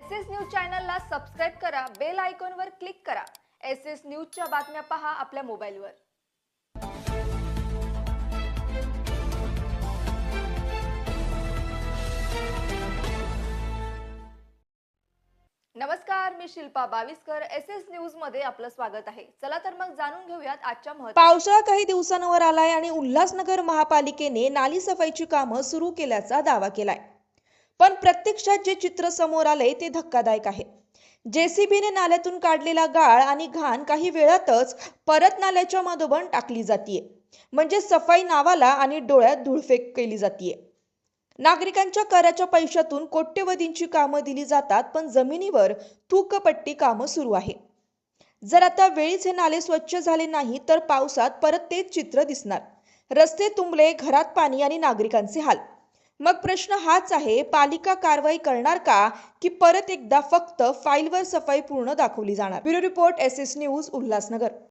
SS news चॅनलला subscribe करा, bell आयकॉनवर क्लिक करा। एसएस न्यूजच्या बातम्या पहा आपल्या मोबाईलवर। नमस्कार, मी शिल्पा बाविस्कर। एसएस न्यूज मध्ये आपलं स्वागत आहे। चला तर मग जाणून घेऊयात आजच्या महत्त्वाच्या। पावसाळा काही दिवसांवर आलाय आणि उल्हासनगर महापालिकेने नाली सफाईची कामं सुरू केल्याचा दावा केलाय। पण प्रत्यक्षात जे चित्र समोर आलंय ते धक्कादायक आहे। जेसीबीने नाल्यातून काढलेला गाळ आणि घाण काही वेळातच परत नाल्याच्या मधोमध टाकली जातीये। म्हणजे सफाई नावाला आणि डोळ्यात धूळफेक केली जातीये। नागरिकांच्या कराच्या पैशातून कोट्यवधींची कामं दिली जातात, पण जमिनीवर थूकपट्टी कामं सुरू आहे। जर आता वेळीच हे नाले स्वच्छ झाले नाही तर पावसात परत तेच चित्र दिसणार। रस्ते तुंबले, घरात पाणी आणि नागरिकांचे हाल। मग प्रश्न हाच आहे, पालिका कारवाई करणार का की परत एकदा फक्त फाईलवर सफाई पूर्ण दाखवली जाणार? Bureau report, SS news, Ulhasnagar.